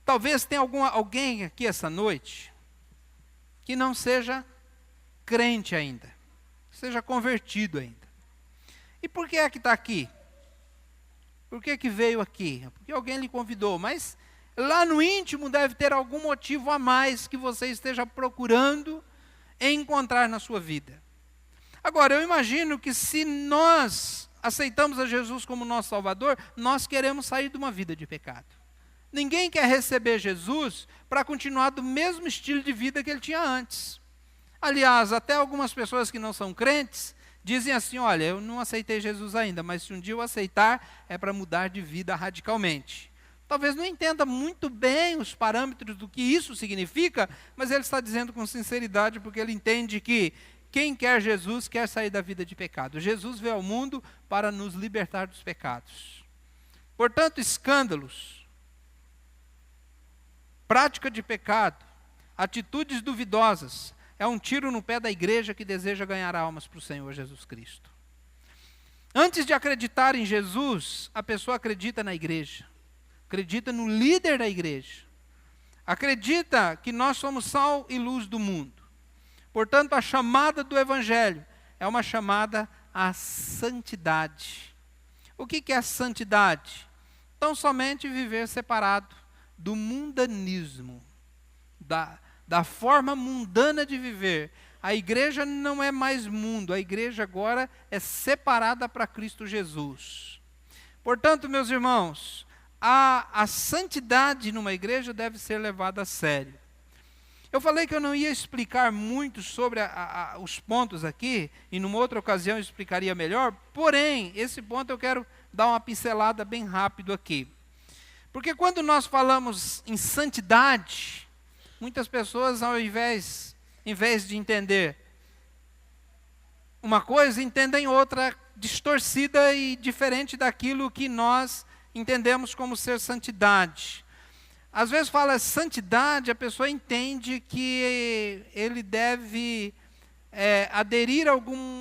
Talvez tenha alguém aqui essa noite que não seja crente ainda, seja convertido ainda. E por que é que está aqui? Por que que veio aqui? Porque alguém lhe convidou, mas lá no íntimo deve ter algum motivo a mais que você esteja procurando encontrar na sua vida. Agora, eu imagino que se nós aceitamos a Jesus como nosso Salvador, nós queremos sair de uma vida de pecado. Ninguém quer receber Jesus para continuar do mesmo estilo de vida que ele tinha antes. Aliás, até algumas pessoas que não são crentes dizem assim, olha, eu não aceitei Jesus ainda, mas se um dia eu aceitar, é para mudar de vida radicalmente. Talvez não entenda muito bem os parâmetros do que isso significa, mas ele está dizendo com sinceridade, porque ele entende que quem quer Jesus quer sair da vida de pecado. Jesus veio ao mundo para nos libertar dos pecados. Portanto, escândalos, prática de pecado, atitudes duvidosas, é um tiro no pé da igreja que deseja ganhar almas para o Senhor Jesus Cristo. Antes de acreditar em Jesus, a pessoa acredita na igreja, acredita no líder da igreja, acredita que nós somos sal e luz do mundo. Portanto, a chamada do Evangelho é uma chamada à santidade. O que é a santidade? Tão somente viver separado do mundanismo, da forma mundana de viver. A igreja não é mais mundo, a igreja agora é separada para Cristo Jesus. Portanto, meus irmãos, a santidade numa igreja deve ser levada a sério. Eu falei que eu não ia explicar muito sobre os pontos aqui, e numa outra ocasião eu explicaria melhor, porém, esse ponto eu quero dar uma pincelada bem rápido aqui. Porque quando nós falamos em santidade, muitas pessoas, ao invés de entender uma coisa, entendem outra distorcida e diferente daquilo que nós entendemos como ser santidade. Às vezes fala santidade, a pessoa entende que ele deve aderir a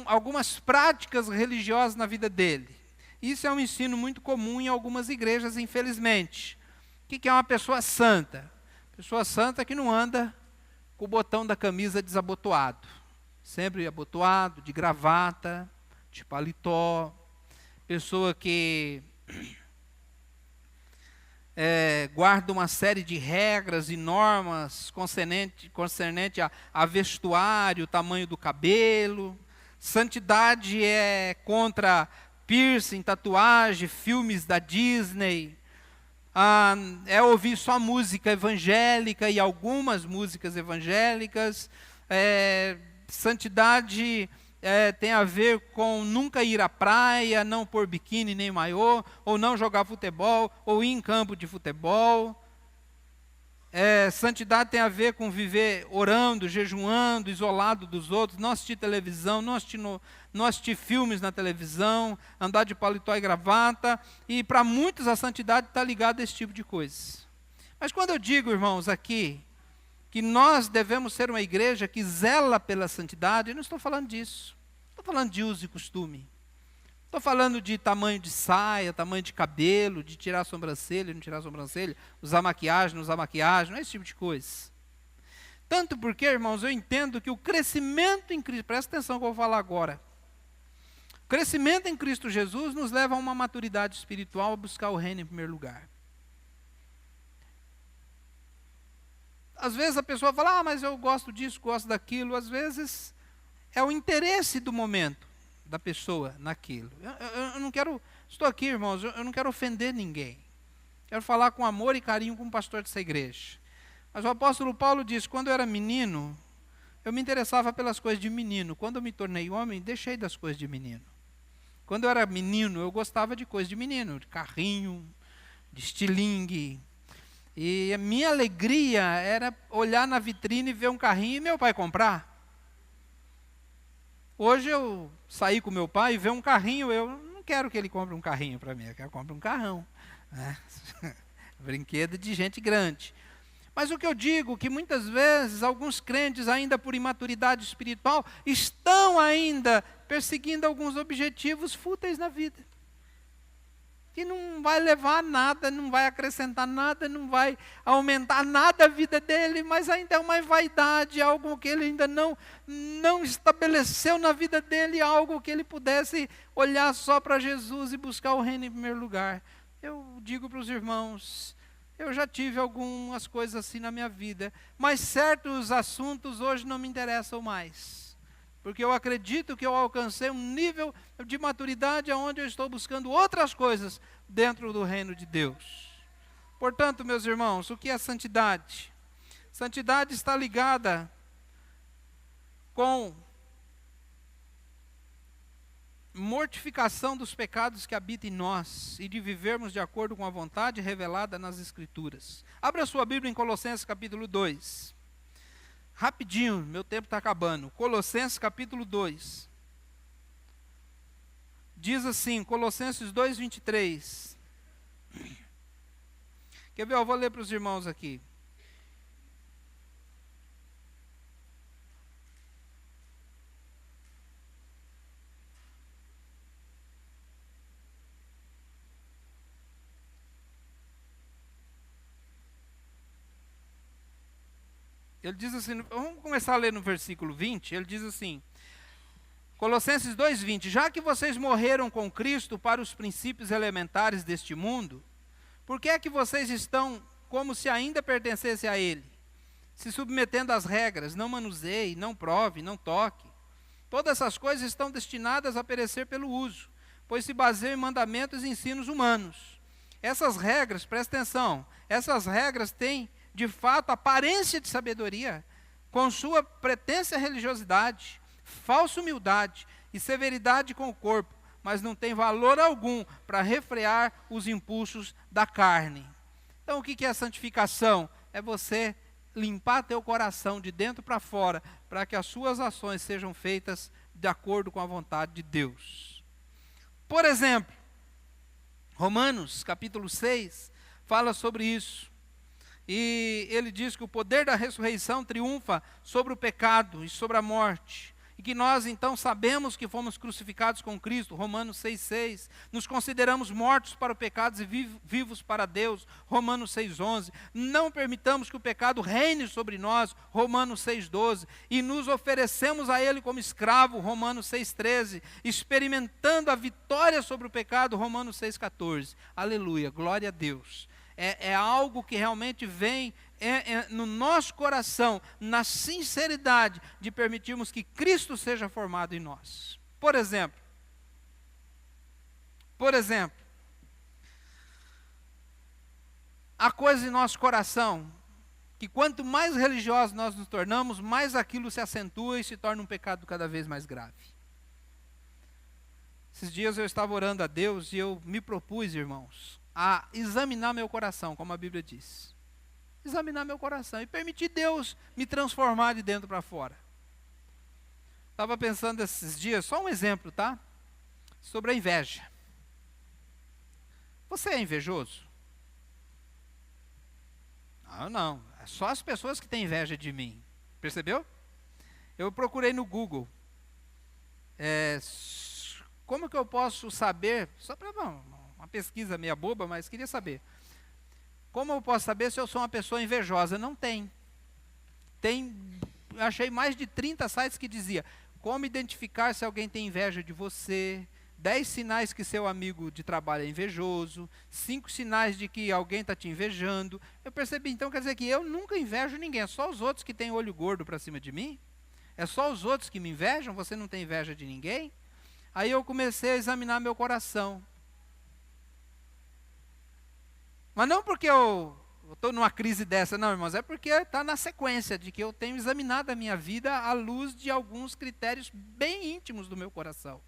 algumas práticas religiosas na vida dele. Isso é um ensino muito comum em algumas igrejas, infelizmente. O que é uma pessoa santa? Pessoa santa que não anda com o botão da camisa desabotoado. Sempre abotoado, de gravata, de paletó. Pessoa que guarda uma série de regras e normas concernente a vestuário, tamanho do cabelo. Santidade é contra piercing, tatuagem, filmes da Disney. É ouvir só música evangélica e algumas músicas evangélicas. Santidade tem a ver com nunca ir à praia, não pôr biquíni nem maiô, ou não jogar futebol, ou ir em campo de futebol. Santidade tem a ver com viver orando, jejuando, isolado dos outros, não assistir televisão, não assistir filmes na televisão, andar de paletó e gravata. E para muitos a santidade está ligada a esse tipo de coisa. Mas quando eu digo, irmãos, aqui, que nós devemos ser uma igreja que zela pela santidade, eu não estou falando disso. Estou falando de uso e costume. Estou falando de tamanho de saia, tamanho de cabelo, de tirar a sobrancelha, não tirar a sobrancelha, usar maquiagem, não usar maquiagem, não é esse tipo de coisa. Tanto porque, irmãos, eu entendo que o crescimento em Cristo, presta atenção no que eu vou falar agora. O crescimento em Cristo Jesus nos leva a uma maturidade espiritual, a buscar o reino em primeiro lugar. Às vezes a pessoa fala, mas eu gosto disso, gosto daquilo. Às vezes é o interesse do momento da pessoa naquilo. Eu não quero, estou aqui, irmãos, eu não quero ofender ninguém. Quero falar com amor e carinho com o pastor dessa igreja. Mas o apóstolo Paulo diz, quando eu era menino, eu me interessava pelas coisas de menino. Quando eu me tornei homem, deixei das coisas de menino. Quando eu era menino, eu gostava de coisas de menino, de carrinho, de estilingue. E a minha alegria era olhar na vitrine e ver um carrinho e meu pai comprar. Hoje eu saí com meu pai e ver um carrinho, eu não quero que ele compre um carrinho para mim, eu quero que ele compre um carrão. Né? Brinquedo de gente grande. Mas o que eu digo é que muitas vezes alguns crentes, ainda por imaturidade espiritual, estão ainda perseguindo alguns objetivos fúteis na vida. que não vai levar a nada, não vai acrescentar nada, não vai aumentar nada a vida dele, mas ainda é uma vaidade, algo que ele ainda não estabeleceu na vida dele, algo que ele pudesse olhar só para Jesus e buscar o reino em primeiro lugar. Eu digo para os irmãos, eu já tive algumas coisas assim na minha vida, mas certos assuntos hoje não me interessam mais. Porque eu acredito que eu alcancei um nível de maturidade onde eu estou buscando outras coisas dentro do reino de Deus. Portanto, meus irmãos, o que é santidade? Santidade está ligada com mortificação dos pecados que habitam em nós e de vivermos de acordo com a vontade revelada nas Escrituras. Abra sua Bíblia em Colossenses capítulo 2. Rapidinho, meu tempo está acabando. Colossenses capítulo 2. Diz assim, Colossenses 2, 23. Quer ver? Eu vou ler para os irmãos aqui. Ele diz assim, vamos começar a ler no versículo 20, ele diz assim, Colossenses 2:20, já que vocês morreram com Cristo para os princípios elementares deste mundo, por que é que vocês estão como se ainda pertencessem a Ele? Se submetendo às regras, não manuseie, não prove, não toque. Todas essas coisas estão destinadas a perecer pelo uso, pois se baseiam em mandamentos e ensinos humanos. Essas regras, presta atenção, essas regras têm de fato aparência de sabedoria, com sua pretensa religiosidade, falsa humildade e severidade com o corpo, mas não tem valor algum para refrear os impulsos da carne. Então o que é a santificação? É você limpar teu coração de dentro para fora, para que as suas ações sejam feitas de acordo com a vontade de Deus. Por exemplo, Romanos capítulo 6 fala sobre isso. E ele diz que o poder da ressurreição triunfa sobre o pecado e sobre a morte. E que nós então sabemos que fomos crucificados com Cristo, Romanos 6,6. Nos consideramos mortos para o pecado e vivos para Deus, Romanos 6,11. Não permitamos que o pecado reine sobre nós, Romanos 6,12. E nos oferecemos a Ele como escravo, Romanos 6,13. Experimentando a vitória sobre o pecado, Romanos 6,14. Aleluia, glória a Deus. É algo que realmente vem no nosso coração, na sinceridade de permitirmos que Cristo seja formado em nós. Por exemplo, há coisas em nosso coração que quanto mais religiosos nós nos tornamos, mais aquilo se acentua e se torna um pecado cada vez mais grave. Esses dias eu estava orando a Deus e eu me propus, irmãos, a examinar meu coração, como a Bíblia diz. Examinar meu coração e permitir Deus me transformar de dentro para fora. Estava pensando esses dias, só um exemplo, tá? Sobre a inveja. Você é invejoso? Não. É só as pessoas que têm inveja de mim. Percebeu? Eu procurei no Google. Como que eu posso saber, só para uma pesquisa meia boba, mas queria saber. Como eu posso saber se eu sou uma pessoa invejosa? Não tem. Eu achei mais de 30 sites que dizia como identificar se alguém tem inveja de você, 10 sinais que seu amigo de trabalho é invejoso, 5 sinais de que alguém está te invejando. Eu percebi, então, quer dizer que eu nunca invejo ninguém, é só os outros que têm olho gordo para cima de mim? É só os outros que me invejam? Você não tem inveja de ninguém? Aí eu comecei a examinar meu coração. Mas não porque eu estou numa crise dessa, não, irmãos, é porque está na sequência de que eu tenho examinado a minha vida à luz de alguns critérios bem íntimos do meu coração.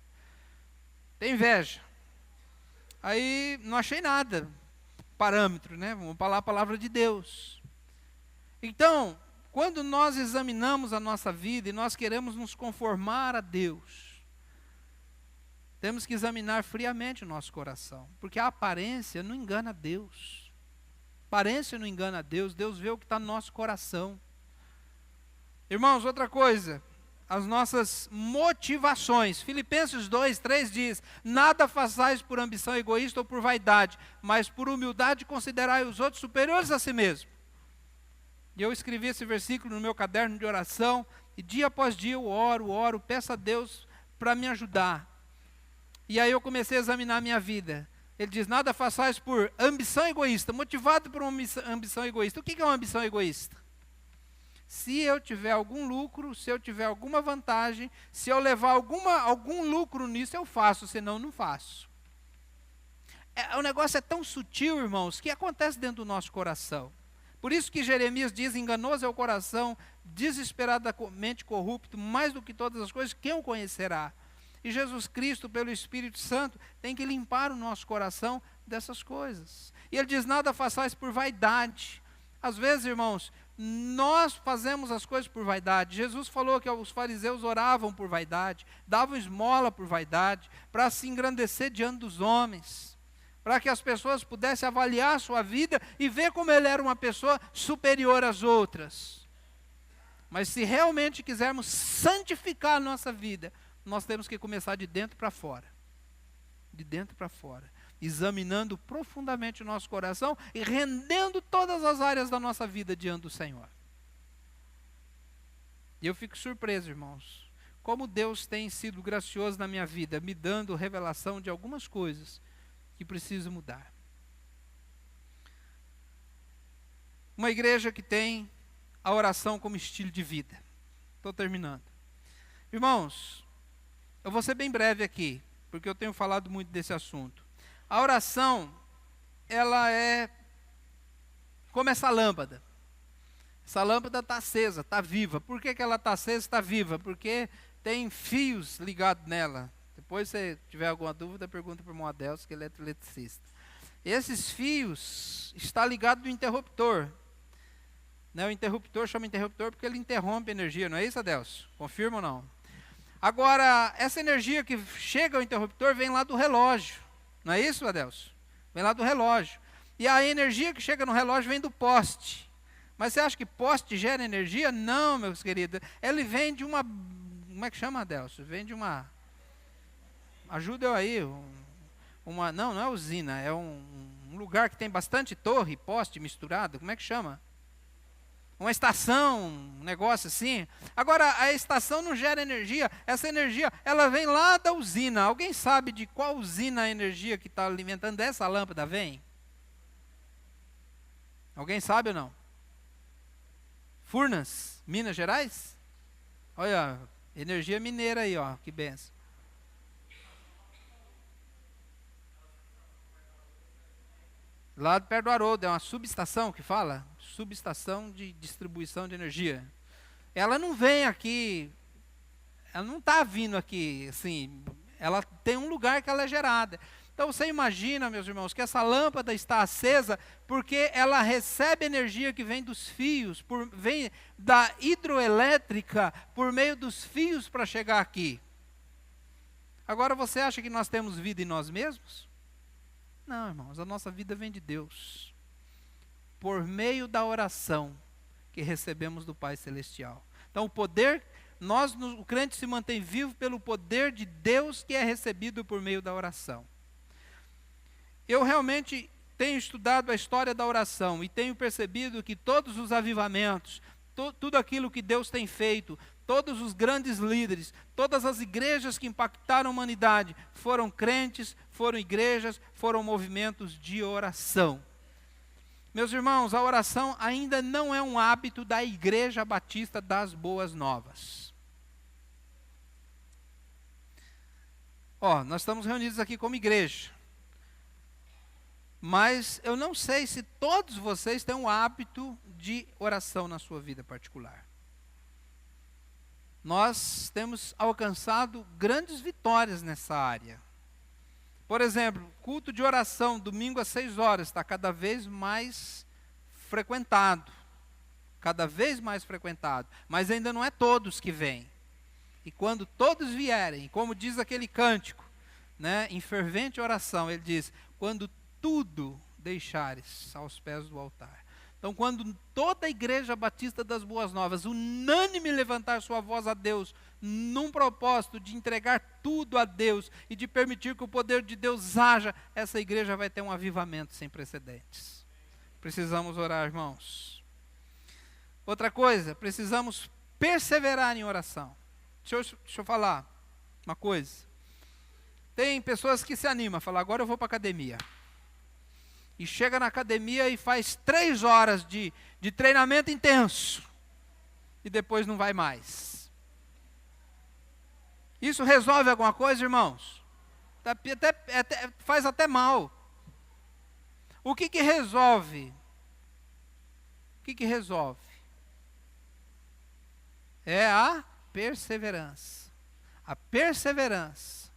Tem inveja. Aí não achei nada, parâmetro, né? Vamos falar a palavra de Deus. Então, quando nós examinamos a nossa vida e nós queremos nos conformar a Deus, temos que examinar friamente o nosso coração, porque a aparência não engana Deus. A aparência não engana Deus, Deus vê o que está no nosso coração. Irmãos, outra coisa, as nossas motivações. Filipenses 2:3 diz: nada façais por ambição egoísta ou por vaidade, mas por humildade considerai os outros superiores a si mesmo. E eu escrevi esse versículo no meu caderno de oração, e dia após dia eu oro, peço a Deus para me ajudar. E aí eu comecei a examinar a minha vida. Ele diz: nada façais por ambição egoísta, motivado por uma ambição egoísta. O que é uma ambição egoísta? Se eu tiver algum lucro, se eu tiver alguma vantagem, se eu levar algum lucro nisso, eu faço, senão não faço. O negócio é tão sutil, irmãos, que acontece dentro do nosso coração. Por isso que Jeremias diz: enganoso é o coração, desesperadamente corrupto, mais do que todas as coisas, quem o conhecerá? E Jesus Cristo, pelo Espírito Santo, tem que limpar o nosso coração dessas coisas. E ele diz: nada façais por vaidade. Às vezes, irmãos, nós fazemos as coisas por vaidade. Jesus falou que os fariseus oravam por vaidade, davam esmola por vaidade, para se engrandecer diante dos homens, para que as pessoas pudessem avaliar a sua vida e ver como ele era uma pessoa superior às outras. Mas se realmente quisermos santificar a nossa vida, nós temos que começar de dentro para fora. De dentro para fora. Examinando profundamente o nosso coração e rendendo todas as áreas da nossa vida diante do Senhor. E eu fico surpreso, irmãos, como Deus tem sido gracioso na minha vida, me dando revelação de algumas coisas que preciso mudar. Uma igreja que tem a oração como estilo de vida. Estou terminando. Irmãos, eu vou ser bem breve aqui, porque eu tenho falado muito desse assunto. A oração, ela é como essa lâmpada. Essa lâmpada está acesa, está viva. Por que ela está acesa, está viva? Porque tem fios ligados nela. Depois, se tiver alguma dúvida, pergunta para o irmão Adelso, que ele é eletricista. Esses fios estão ligados no interruptor. Né? O interruptor chama interruptor porque ele interrompe a energia, não é isso, Adelso? Confirma ou não? Agora, essa energia que chega ao interruptor vem lá do relógio. Não é isso, Adelso? Vem lá do relógio. E a energia que chega no relógio vem do poste. Mas você acha que poste gera energia? Não, meus queridos. Ele vem de uma... Como é que chama, Adelso? Vem de uma... Ajuda eu aí. Não é usina. É um lugar que tem bastante torre, poste misturado. Como é que chama? Uma estação, um negócio assim. Agora, a estação não gera energia. Essa energia, ela vem lá da usina. Alguém sabe de qual usina a energia que está alimentando essa lâmpada vem? Alguém sabe ou não? Furnas, Minas Gerais? Olha, energia mineira aí, ó, que benção. Lá perto do Haroldo, é uma subestação que fala? Subestação de distribuição de energia. Ela não vem aqui, ela não está vindo aqui, assim, ela tem um lugar que ela é gerada. Então você imagina, meus irmãos, que essa lâmpada está acesa porque ela recebe energia que vem dos fios, vem da hidroelétrica por meio dos fios para chegar aqui. Agora você acha que nós temos vida em nós mesmos? Não, irmãos, a nossa vida vem de Deus. Por meio da oração que recebemos do Pai Celestial. Então o poder, o crente se mantém vivo pelo poder de Deus que é recebido por meio da oração. Eu realmente tenho estudado a história da oração e tenho percebido que todos os avivamentos, tudo aquilo que Deus tem feito, todos os grandes líderes, todas as igrejas que impactaram a humanidade, foram crentes, foram igrejas, foram movimentos de oração. Meus irmãos, a oração ainda não é um hábito da Igreja Batista das Boas Novas. Nós estamos reunidos aqui como igreja. Mas eu não sei se todos vocês têm um hábito de oração na sua vida particular. Nós temos alcançado grandes vitórias nessa área. Por exemplo, culto de oração, domingo às 6 horas, está cada vez mais frequentado. Cada vez mais frequentado. Mas ainda não é todos que vêm. E quando todos vierem, como diz aquele cântico, né, em fervente oração, ele diz, quando tudo deixares aos pés do altar. Então, quando toda a Igreja Batista das Boas Novas, unânime levantar sua voz a Deus num propósito de entregar tudo a Deus e de permitir que o poder de Deus haja, essa igreja vai ter um avivamento sem precedentes. Precisamos orar, irmãos. Outra coisa, precisamos perseverar em oração. Deixa eu falar uma coisa. Tem pessoas que se animam, falam, agora eu vou para a academia. E chega na academia e faz 3 horas de treinamento intenso. E depois não vai mais. Isso resolve alguma coisa, irmãos? Faz até mal. O que resolve? O que resolve? É a perseverança. A perseverança.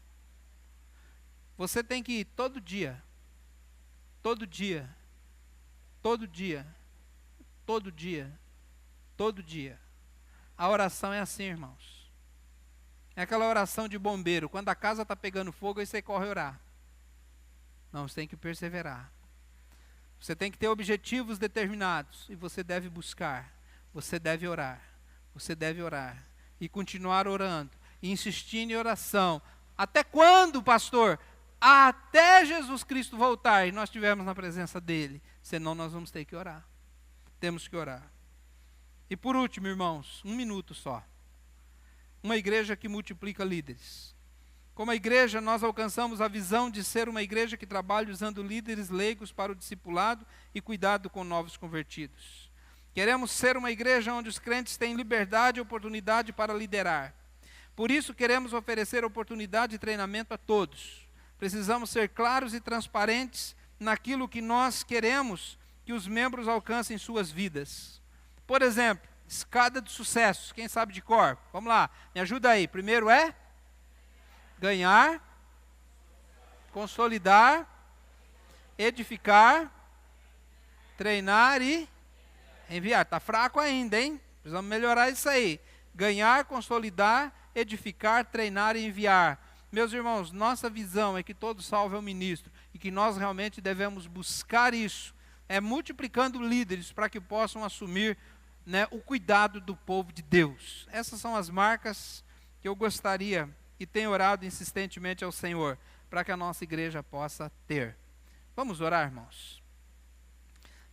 Você tem que ir todo dia. Todo dia. Todo dia. Todo dia. Todo dia. A oração é assim, irmãos. É aquela oração de bombeiro. Quando a casa está pegando fogo, aí você corre orar. Não, você tem que perseverar. Você tem que ter objetivos determinados. E você deve buscar. Você deve orar. Você deve orar. E continuar orando. E insistindo em oração. Até quando, pastor? Até Jesus Cristo voltar e nós estivermos na presença dele. Senão nós vamos ter que orar. Temos que orar. E por último, irmãos, 1 minuto só. Uma igreja que multiplica líderes. Como a igreja, nós alcançamos a visão de ser uma igreja que trabalha usando líderes leigos para o discipulado e cuidado com novos convertidos. Queremos ser uma igreja onde os crentes têm liberdade e oportunidade para liderar. Por isso, queremos oferecer oportunidade de treinamento a todos. Precisamos ser claros e transparentes naquilo que nós queremos que os membros alcancem suas vidas. Por exemplo, escada de sucesso. Quem sabe de cor? Vamos lá, me ajuda aí. Primeiro é ganhar, consolidar, edificar, treinar e enviar. Está fraco ainda, hein? Precisamos melhorar isso aí. Ganhar, consolidar, edificar, treinar e enviar. Meus irmãos, nossa visão é que todo salvo é um ministro e que nós realmente devemos buscar isso, multiplicando líderes para que possam assumir o cuidado do povo de Deus. Essas são as marcas que eu gostaria e tenho orado insistentemente ao Senhor para que a nossa igreja possa ter. Vamos orar, irmãos?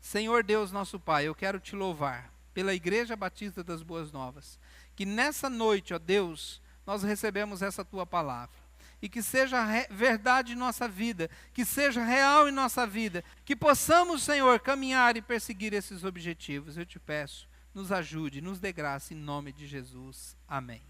Senhor Deus nosso Pai, eu quero te louvar pela Igreja Batista das Boas Novas, que nessa noite, ó Deus, nós recebemos essa tua palavra. E que seja verdade em nossa vida, que seja real em nossa vida, que possamos, Senhor, caminhar e perseguir esses objetivos. Eu te peço, nos ajude, nos dê graça em nome de Jesus. Amém.